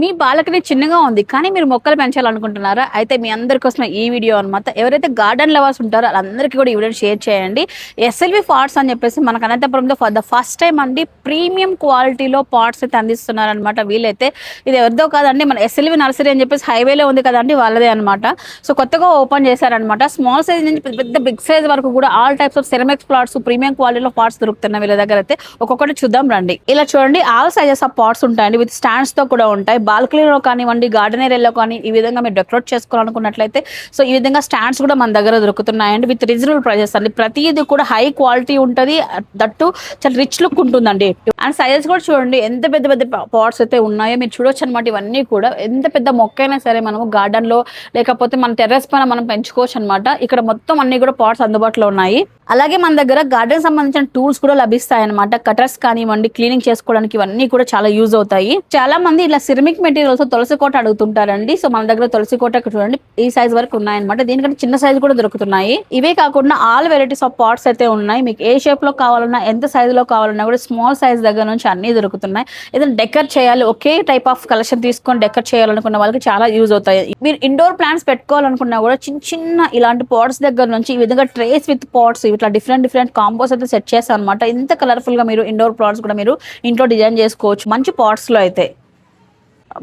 మీ balcony చిన్నగా ఉంది కానీ మీరు మొక్కలు పెంచాలనుకుంటున్నారా? అయితే మీ అందరి కోసమే ఈ వీడియో అనమాట. ఎవరైతే గార్డెన్ లవర్స్ ఉంటారో వాళ్ళందరికీ కూడా ఈ వీడియోని షేర్ చేయండి. ఎస్ఎల్వి పాట్స్ అని చెప్పేసి మనకు అనంతపురంలో ఫర్ ద ఫస్ట్ టైం అండి ప్రీమియం క్వాలిటీలో పాట్స్ అయితే అందిస్తున్నారనమాట. వీళ్ళైతే ఇది ఎవరిదో కాదండి, మన ఎస్ఎల్వి నర్సరీ అని చెప్పేసి హైవేలో ఉంది కదండి, వాళ్ళదే అనమాట. సో కొత్తగా ఓపెన్ చేశారనమాట. స్మాల్ సైజ్ నుంచి పెద్ద బిగ్ సైజ్ వరకు కూడా all types of ceramics plots, premium క్వాలిటీలో పాట్స్ దొరుకుతున్నాయి వీళ్ళ దగ్గర అయితే. ఒక్కొక్కటి చూద్దాం రండి. ఇలా చూడండి, ఆల్ సైజెస్ ఆఫ్ పాట్స్ ఉంటాయండి, విత్ స్టాండ్స్ తో కూడా ఉంటాయి. బాల్కనీలో కానివ్వండి, గార్డెన్ ఏరియాలో కానీ ఈ విధంగా మీరు డెకరేట్ చేసుకోవాలనుకున్నట్లయితే సో ఈ విధంగా స్టాండ్స్ కూడా మన దగ్గర దొరుకుతున్నాయండి విత్ రీజనబుల్ ప్రైజెస్ అండి. ప్రతిది కూడా హై క్వాలిటీ ఉంటుంది, దట్టు చాలా రిచ్ లుక్ ఉంటుందండి. అండ్ సైజెస్ కూడా చూడండి ఎంత పెద్ద పెద్ద పాట్స్ అయితే ఉన్నాయో మీరు చూడొచ్చు అనమాట. ఇవన్నీ కూడా ఎంత పెద్ద మొక్క అయినా సరే మనము గార్డెన్ లో లేకపోతే మన టెర్రస్ పైన మనం పెంచుకోవచ్చు అనమాట. ఇక్కడ మొత్తం అన్ని కూడా పాట్స్ అందుబాటులో ఉన్నాయి. అలాగే మన దగ్గర గార్డెన్ సంబంధించిన టూల్స్ కూడా లభిస్తాయి అనమాట. కటర్స్ కానివ్వండి, క్లీనింగ్ చేసుకోవడానికి ఇవన్నీ కూడా చాలా యూజ్ అవుతాయి. చాలా మంది ఇలా సిరమిక్ మెటీరియల్స్ తులసి కోట అడుగుతుంటారండి. సో మన దగ్గర తులసి కోట చూడండి ఈ సైజ్ వరకు ఉన్నాయన్నమాట. దీనికంటే చిన్న సైజ్ కూడా దొరుకుతున్నాయి. ఇవే కాకుండా ఆల్ వెరైటీస్ ఆఫ్ పాట్స్ అయితే ఉన్నాయి. మీకు ఏ షేప్ లో కావాలన్నా, ఎంత సైజ్ లో కావాలన్నా కూడా స్మాల్ సైజ్ దగ్గర నుంచి అన్ని దొరుకుతున్నాయి. ఏదైనా డెకర్ చేయాలి, ఒకే టైప్ ఆఫ్ కలెక్షన్ తీసుకొని డెకర్ చేయాలనుకున్న వాళ్ళకి చాలా యూజ్ అవుతాయి. మీరు ఇండోర్ ప్లాంట్స్ పెట్టుకోవాలనుకున్నా కూడా చిన్న చిన్న ఇలాంటి పాట్స్ దగ్గర నుంచి ఈ విధంగా ట్రేస్ విత్ పాట్స్ ఇట్లా డిఫరెంట్ కాంబోస్ అయితే సెట్ చేస్తాను అనమాట. ఇంత కలర్ఫుల్ గా మీరు ఇండోర్ ప్లాంట్స్ కూడా మీరు ఇంట్లో డిజైన్ చేసుకోవచ్చు మంచి పాట్స్ లో అయితే.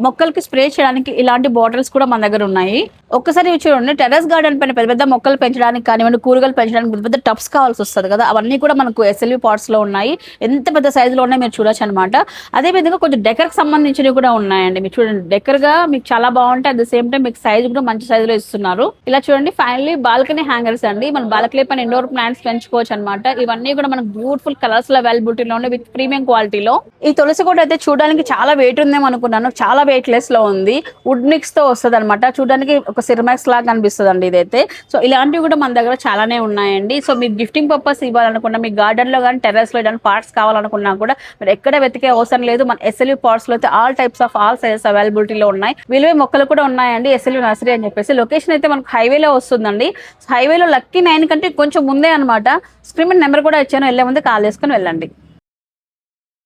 మొక్కలకి స్ప్రే చేయడానికి ఇలాంటి బాటిల్స్ కూడా మన దగ్గర ఉన్నాయి. ఒక్కసారి చూడండి, టెర్రస్ గార్డెన్ పైన పెద్ద పెద్ద మొక్కలు పెంచడానికి కానివ్వండి, కూరగాయలు పెంచడానికి పెద్ద పెద్ద టబ్స్ కావాల్సి వస్తుంది కదా, అవన్నీ కూడా మనకు ఎస్ఎల్వి పాట్స్ లో ఉన్నాయి. ఎంత పెద్ద సైజులో ఉన్నాయి మీరు చూడొచ్చు అనమాట. అదే విధంగా కొంచెం డెకర్ కి సంబంధించినవి కూడా ఉన్నాయండి. మీరు చూడండి, డెకర్ గా మీకు చాలా బాగుంటాయి. అట్ ద సేమ్ టైం మీకు సైజ్ కూడా మంచి సైజులో ఇస్తున్నారు. ఇలా చూడండి, ఫైనల్లీ బాల్కనీ హ్యాంగర్స్ అండి. మన బాల్కనీ పైన ఇండోర్ ప్లాంట్స్ పెంచుకోవచ్చు అనమాట. ఇవన్నీ కూడా మనకు బ్యూటిఫుల్ కలర్స్ లో అవైలబిలిటీలో ఉన్నాయి విత్ ప్రీమియం క్వాలిటీలో. ఈ తులసి కోట అయితే చూడడానికి చాలా వెయిట్ ఉందేమో అనుకున్నాను, చాలా వెయిట్ లెస్ లో ఉంది. వుడ్ మిక్స్ తో వస్తుంది అనమాట. చూడడానికి ఒక సిరమాక్స్ లాగా కనిపిస్తుంది అండి ఇదైతే. సో ఇలాంటివి కూడా మన దగ్గర చాలానే ఉన్నాయండి. సో మీకు గిఫ్టింగ్ పర్పస్ ఇవ్వాలనుకున్నా, మీ గార్డెన్ లో కానీ టెర్రస్ లో ఏదైనా పార్ట్స్ కావాలనుకున్నా కూడా మీరు ఎక్కడ వెతికే అవసరం లేదు. మన ఎస్ఎల్వి పార్ట్స్ లో అయితే all types of all sizes అవైలబిలిటీలో ఉన్నాయి. విలువే మొక్కలు కూడా ఉన్నాయండి ఎస్ఎల్వి నర్సరీ అని చెప్పేసి. లొకేషన్ అయితే మనకు హైవేలో వస్తుందండి. హైవేలో లక్కీ 9 కంటే కొంచెం ముందే అనమాట. స్క్రీన్ నెంబర్ కూడా ఇచ్చాను, వెళ్ళే ముందు కాల్ చేసుకుని వెళ్ళండి.